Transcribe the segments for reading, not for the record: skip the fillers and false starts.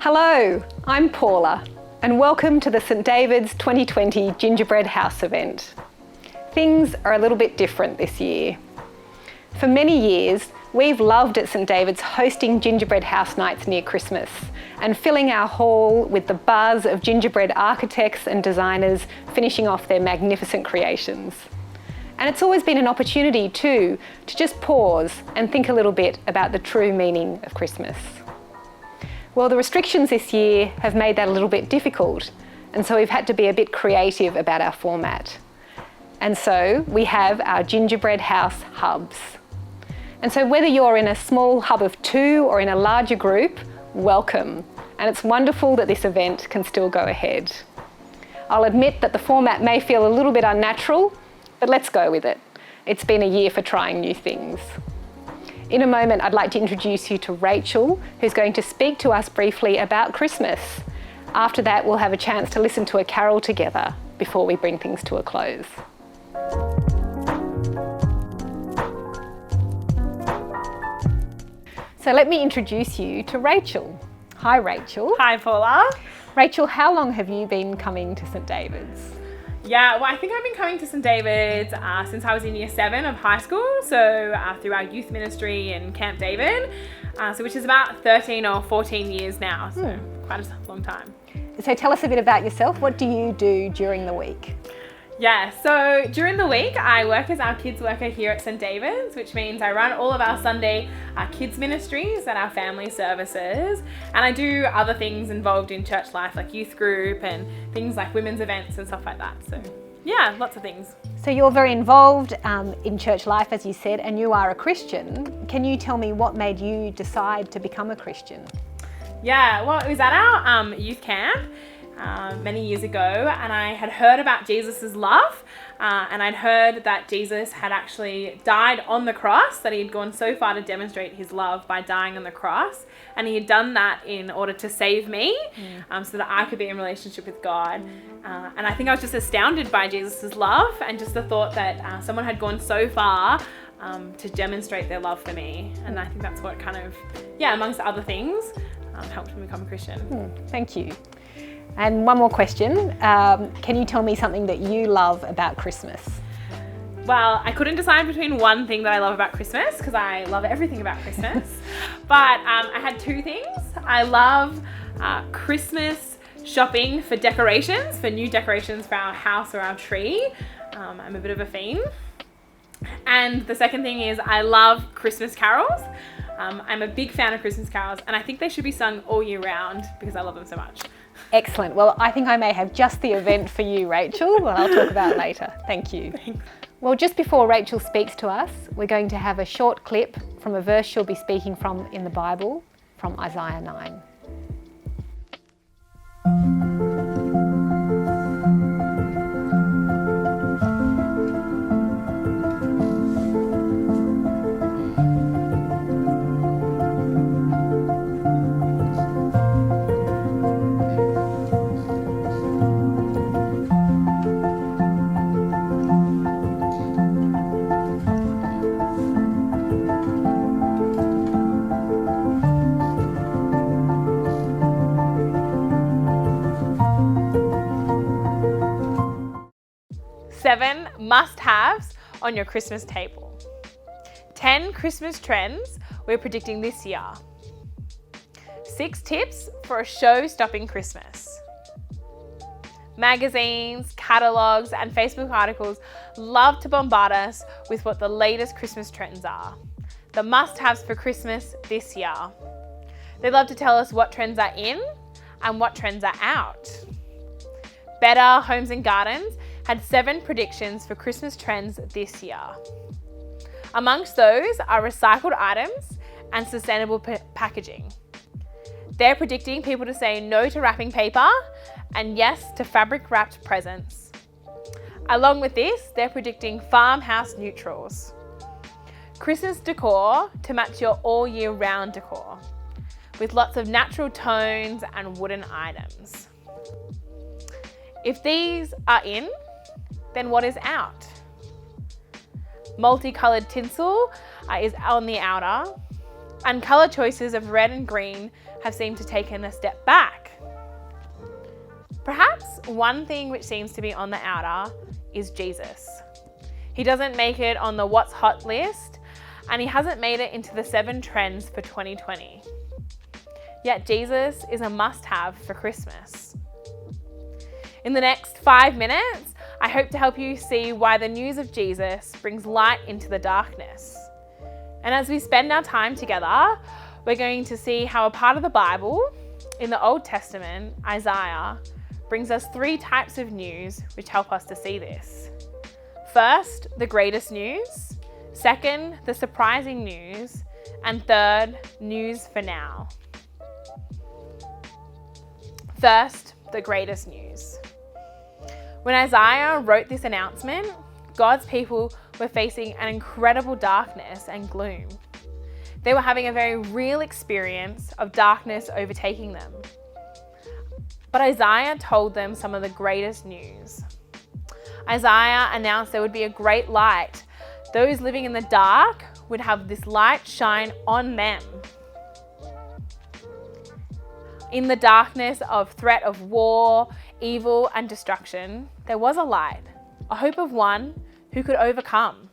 Hello, I'm Paula and welcome to the St David's 2020 Gingerbread House event. Things are a little bit different this year. For many years, we've loved at St David's hosting gingerbread house nights near Christmas and filling our hall with the buzz of gingerbread architects and designers finishing off their magnificent creations. And it's always been an opportunity too to just pause and think a little bit about the true meaning of Christmas. Well, the restrictions this year have made that a little bit difficult, and so we've had to be a bit creative about our format. And so we have our gingerbread house hubs. And so whether you're in a small hub of 2 or in a larger group, welcome. And it's wonderful that this event can still go ahead. I'll admit that the format may feel a little bit unnatural, but let's go with it. It's been a year for trying new things. In a moment, I'd like to introduce you to Rachel, who's going to speak to us briefly about Christmas. After that, we'll have a chance to listen to a carol together before we bring things to a close. So let me introduce you to Rachel. Hi, Rachel. Hi, Paula. Rachel, how long have you been coming to St David's? Yeah, well, I think I've been coming to St David's since I was in year 7 of high school, so through our youth ministry in Camp David, which is about 13 or 14 years now, so quite a long time. So tell us a bit about yourself. What do you do during the week? Yeah, so during the week, I work as our kids worker here at St David's, which means I run all of our Sunday kids ministries and our family services, and I do other things involved in church life, like youth group and things like women's events and stuff like that. So yeah, lots of things. So you're very involved in church life, as you said, and you are a Christian. Can you tell me what made you decide to become a Christian? Yeah, well, it was at our youth camp many years ago, and I had heard about Jesus's love, and I'd heard that Jesus had actually died on the cross, that he had gone so far to demonstrate his love by dying on the cross, and he had done that in order to save me, so that I could be in relationship with God. And I think I was just astounded by Jesus's love and just the thought that someone had gone so far to demonstrate their love for me. And I think that's what kind of, amongst other things, helped me become a Christian. Thank you. And one more question. Can you tell me something that you love about Christmas? Well, I couldn't decide between one thing that I love about Christmas, because I love everything about Christmas. But I had 2 things. I love Christmas shopping for decorations, for new decorations for our house or our tree. I'm a bit of a fiend. And the second thing is I love Christmas carols. I'm a big fan of Christmas carols, and I think they should be sung all year round because I love them so much. Excellent. Well, I think I may have just the event for you, Rachel, what I'll talk about later. Thank you. Thanks. Well, just before Rachel speaks to us, we're going to have a short clip from a verse she'll be speaking from in the Bible, from Isaiah 9. Seven must-haves on your Christmas table. 10 Christmas trends we're predicting this year. 6 tips for a show-stopping Christmas. Magazines, catalogues, and Facebook articles love to bombard us with what the latest Christmas trends are. The must-haves for Christmas this year. They love to tell us what trends are in and what trends are out. Better Homes and Gardens had 7 predictions for Christmas trends this year. Amongst those are recycled items and sustainable packaging. They're predicting people to say no to wrapping paper and yes to fabric wrapped presents. Along with this, they're predicting farmhouse neutrals. Christmas decor to match your all year round decor, with lots of natural tones and wooden items. If these are in, then what is out? Multicolored tinsel is on the outer. and colour choices of red and green have seemed to take a step back. Perhaps one thing which seems to be on the outer is Jesus. He doesn't make it on the what's hot list, and he hasn't made it into the 7 trends for 2020. Yet Jesus is a must-have for Christmas. In the next 5 minutes, I hope to help you see why the news of Jesus brings light into the darkness. And as we spend our time together, we're going to see how a part of the Bible, in the Old Testament, Isaiah, brings us 3 types of news which help us to see this. First, the greatest news. Second, the surprising news. And third, news for now. First, the greatest news. When Isaiah wrote this announcement, God's people were facing an incredible darkness and gloom. They were having a very real experience of darkness overtaking them. But Isaiah told them some of the greatest news. Isaiah announced there would be a great light. Those living in the dark would have this light shine on them. In the darkness of threat of war, evil, and destruction, there was a light, a hope of one who could overcome.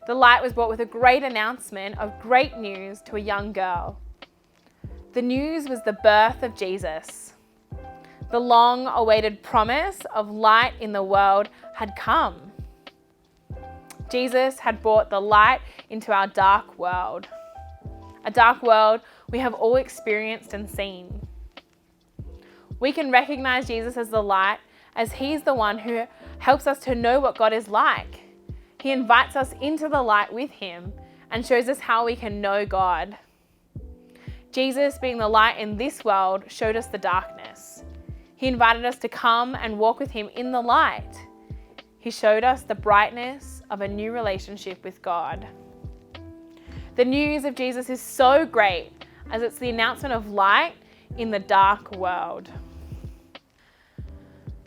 The light was brought with a great announcement of great news to a young girl. The news was the birth of Jesus. The long-awaited promise of light in the world had come. Jesus had brought the light into our dark world, a dark world we have all experienced and seen. We can recognize Jesus as the light as he's the one who helps us to know what God is like. He invites us into the light with him and shows us how we can know God. Jesus, being the light in this world, showed us the darkness. He invited us to come and walk with him in the light. He showed us the brightness of a new relationship with God. The news of Jesus is so great as it's the announcement of light in the dark world.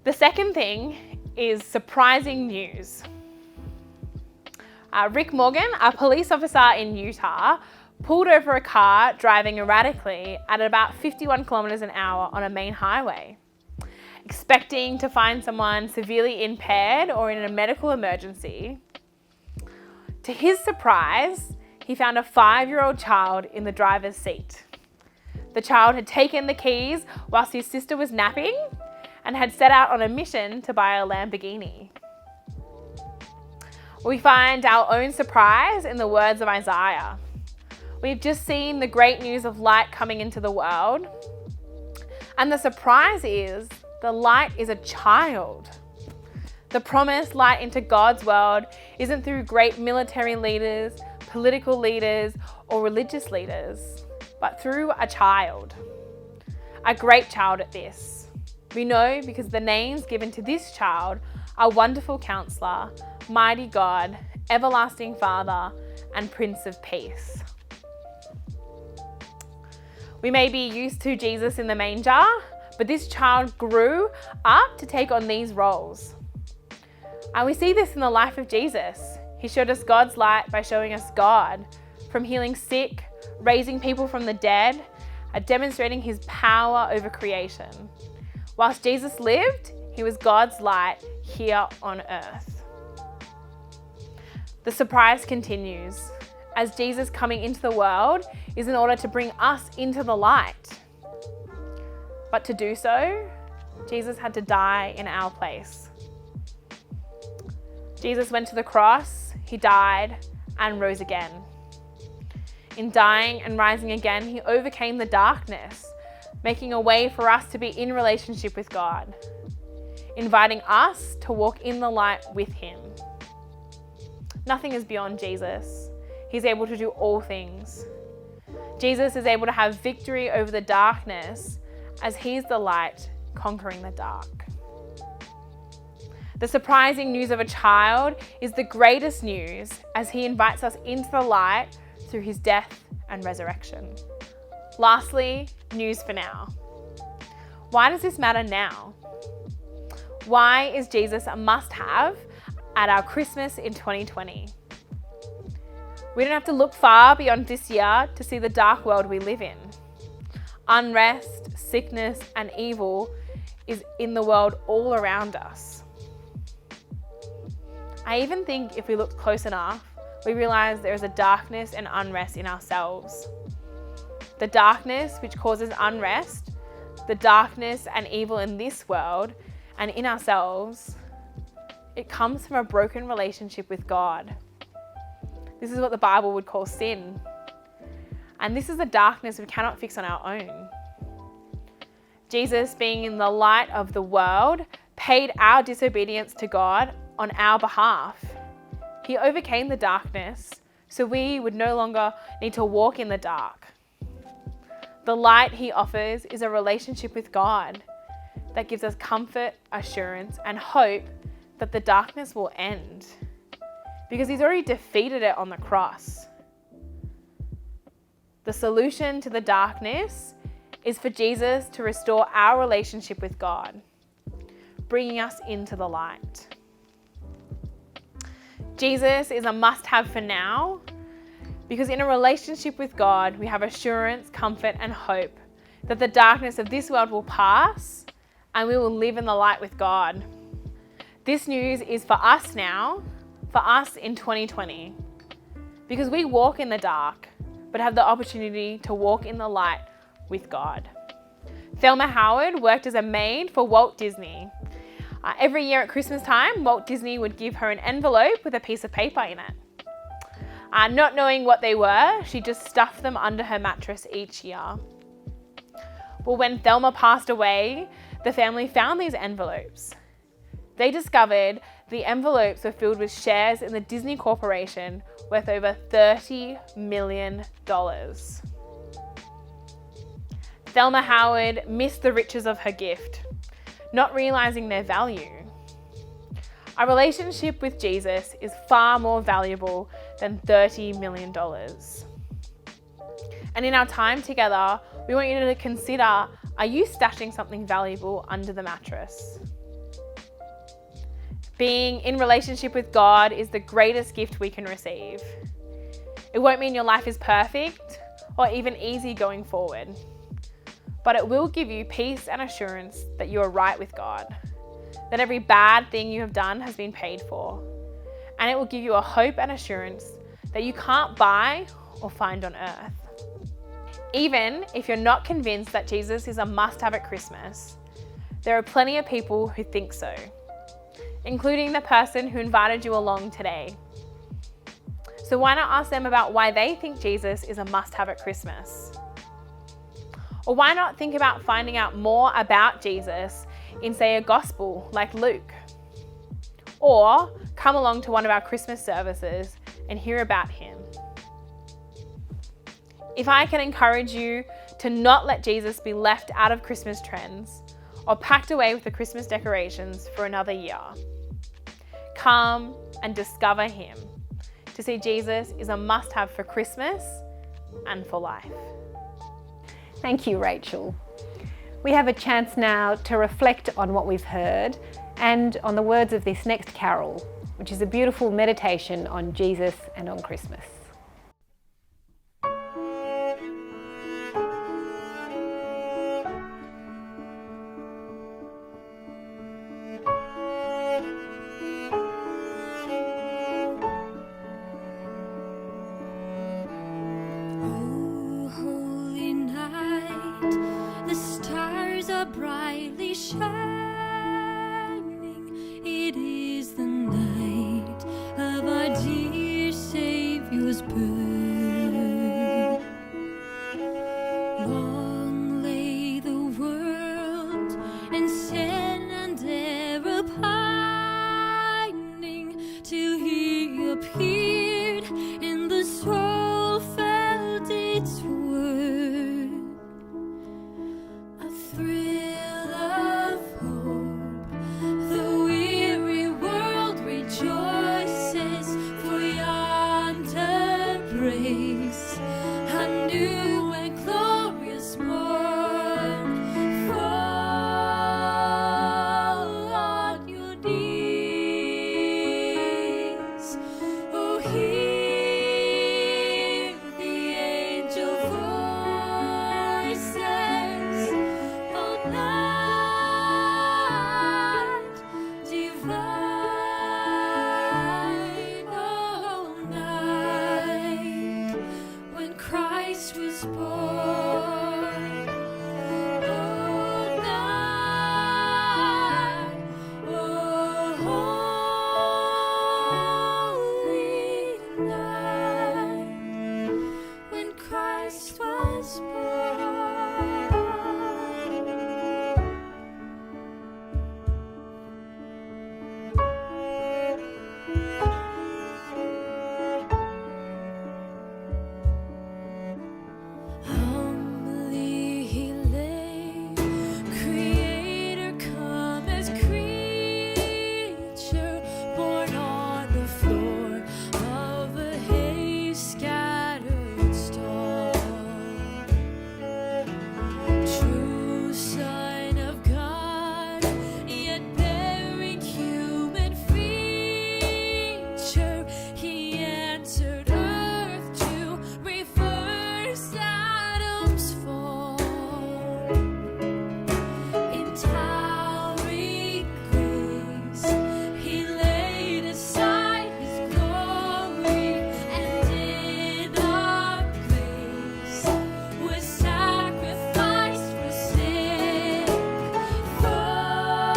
The second thing is surprising news. Rick Morgan, a police officer in Utah, pulled over a car driving erratically at about 51 kilometers an hour on a main highway, expecting to find someone severely impaired or in a medical emergency. To his surprise, he found a 5-year-old child in the driver's seat. The child had taken the keys whilst his sister was napping and had set out on a mission to buy a Lamborghini. We find our own surprise in the words of Isaiah. We've just seen the great news of light coming into the world, and the surprise is the light is a child. The promised light into God's world isn't through great military leaders, political leaders, or religious leaders, but through a child. A great child at this. We know because the names given to this child are Wonderful Counselor, Mighty God, Everlasting Father, and Prince of Peace. We may be used to Jesus in the manger, but this child grew up to take on these roles. And we see this in the life of Jesus. He showed us God's light by showing us God, from healing sick, raising people from the dead, demonstrating his power over creation. Whilst Jesus lived, he was God's light here on earth. The surprise continues, as Jesus coming into the world is in order to bring us into the light. But to do so, Jesus had to die in our place. Jesus went to the cross, he died, and rose again. In dying and rising again, he overcame the darkness, making a way for us to be in relationship with God, inviting us to walk in the light with him. Nothing is beyond Jesus. He's able to do all things. Jesus is able to have victory over the darkness as he's the light conquering the dark. The surprising news of a child is the greatest news as he invites us into the light through his death and resurrection. Lastly, news for now. Why does this matter now? Why is Jesus a must-have at our Christmas in 2020? We don't have to look far beyond this year to see the dark world we live in. Unrest, sickness, and evil is in the world all around us. I even think if we look close enough, we realize there is a darkness and unrest in ourselves. The darkness which causes unrest, the darkness and evil in this world and in ourselves, it comes from a broken relationship with God. This is what the Bible would call sin. And this is the darkness we cannot fix on our own. Jesus, being in the light of the world, paid our disobedience to God on our behalf. He overcame the darkness so we would no longer need to walk in the dark. The light he offers is a relationship with God that gives us comfort, assurance, and hope that the darkness will end because he's already defeated it on the cross. The solution to the darkness is for Jesus to restore our relationship with God, bringing us into the light. Jesus is a must-have for now because in a relationship with God, we have assurance, comfort, and hope that the darkness of this world will pass and we will live in the light with God. This news is for us now, for us in 2020, because we walk in the dark, but have the opportunity to walk in the light with God. Thelma Howard worked as a maid for Walt Disney. Every year at Christmas time, Walt Disney would give her an envelope with a piece of paper in it. Not knowing what they were, she just stuffed them under her mattress each year. Well, when Thelma passed away, the family found these envelopes. They discovered the envelopes were filled with shares in the Disney Corporation worth over $30 million. Thelma Howard missed the riches of her gift, not realizing their value. Our relationship with Jesus is far more valuable than $30 million. And in our time together, we want you to consider, are you stashing something valuable under the mattress? Being in relationship with God is the greatest gift we can receive. It won't mean your life is perfect or even easy going forward, but it will give you peace and assurance that you are right with God, that every bad thing you have done has been paid for, and it will give you a hope and assurance that you can't buy or find on earth. Even if you're not convinced that Jesus is a must-have at Christmas, there are plenty of people who think so, including the person who invited you along today. So why not ask them about why they think Jesus is a must-have at Christmas? Or why not think about finding out more about Jesus in, say, a gospel like Luke? Or come along to one of our Christmas services and hear about him. If I can encourage you to not let Jesus be left out of Christmas trends or packed away with the Christmas decorations for another year, come and discover him to see Jesus is a must-have for Christmas and for life. Thank you, Rachel. We have a chance now to reflect on what we've heard and on the words of this next carol, which is a beautiful meditation on Jesus and on Christmas. Brightly shining, it is the night of our dear Saviour's birth. Long lay the world in sin and error pining, till he appeared and the soul felt its worth. A thrill rejoices, for yonder entered earth to reverse Adam's fall. In towering grace, he laid aside his glory, and in our place was sacrificed for sin. Fall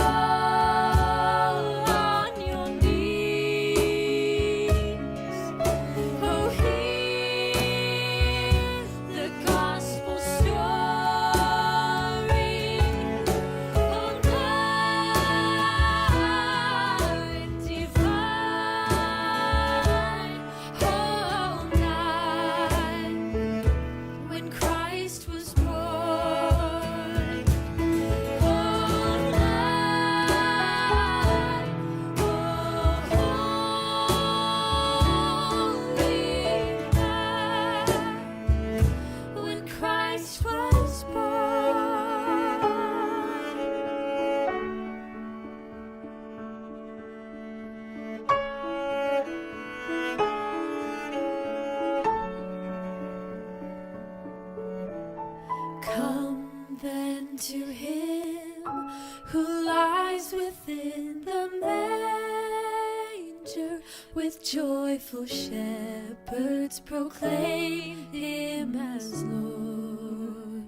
on your knees. Oh, hear the gospel story. Oh, night divine. Oh, night when Christ was born. Oh, night. Oh, holy night when Christ was born. Come then to him who lies within the manger, with joyful shepherds proclaim him as Lord.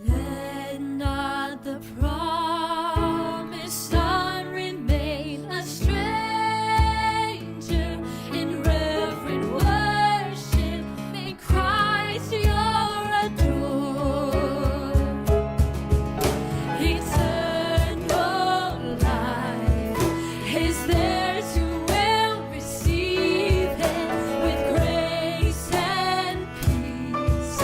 Let not the promised Son remain a stranger. In reverent worship, make Christ your adored. Eternal life is theirs who will receive Him with grace and peace.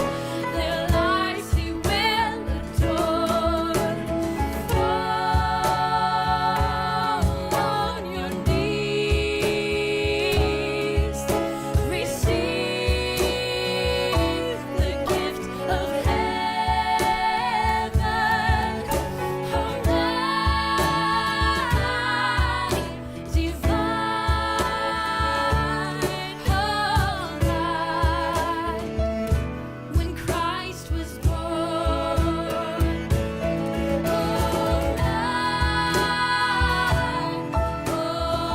Their lives He will adore. Fall on your knees. Receive the gift of heaven. Oh, night divine. Oh, night when Christ was born.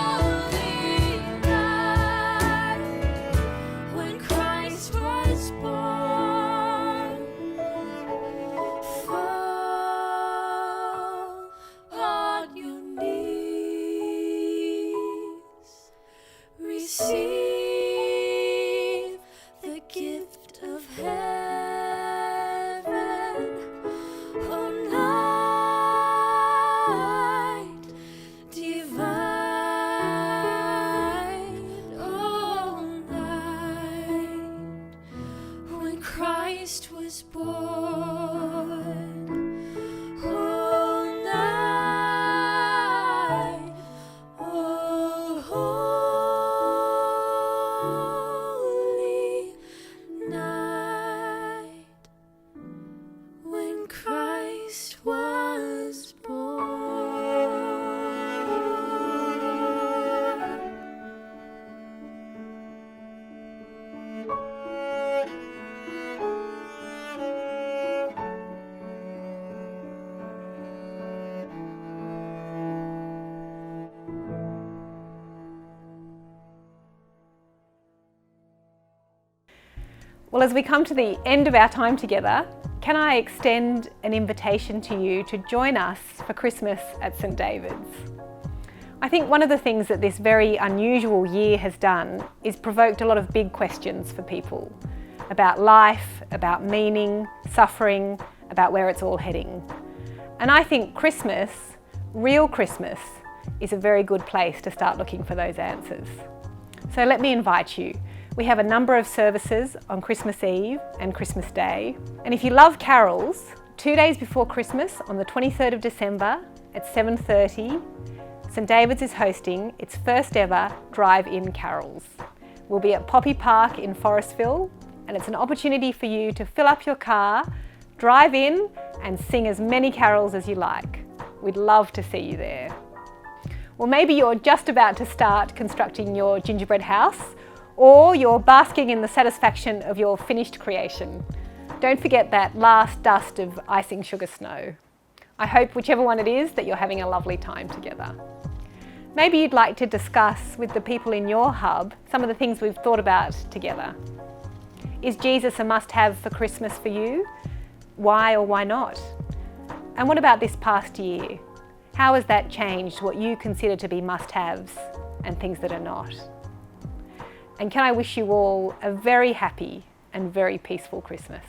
Oh, night. Oh, holy night when Christ was born. Fall on your knees. Receive the gift of heaven. Oh, night divine. Oh, night when Christ was born. Oh, night. Oh, holy night when Christ was born. Well, as we come to the end of our time together, can I extend an invitation to you to join us for Christmas at St. David's? I think one of the things that this very unusual year has done is provoked a lot of big questions for people about life, about meaning, suffering, about where it's all heading. And I think Christmas, real Christmas, is a very good place to start looking for those answers. So let me invite you. We have a number of services on Christmas Eve and Christmas Day. And if you love carols, 2 days before Christmas, on the 23rd of December at 7:30, St. David's is hosting its first ever drive-in carols. We'll be at Poppy Park in Forestville, and it's an opportunity for you to fill up your car, drive in and sing as many carols as you like. We'd love to see you there. Or maybe you're just about to start constructing your gingerbread house, or you're basking in the satisfaction of your finished creation. Don't forget that last dust of icing sugar snow. I hope whichever one it is that you're having a lovely time together. Maybe you'd like to discuss with the people in your hub some of the things we've thought about together. Is Jesus a must-have for Christmas for you? Why or why not? And what about this past year? How has that changed what you consider to be must-haves and things that are not? And can I wish you all a very happy and very peaceful Christmas.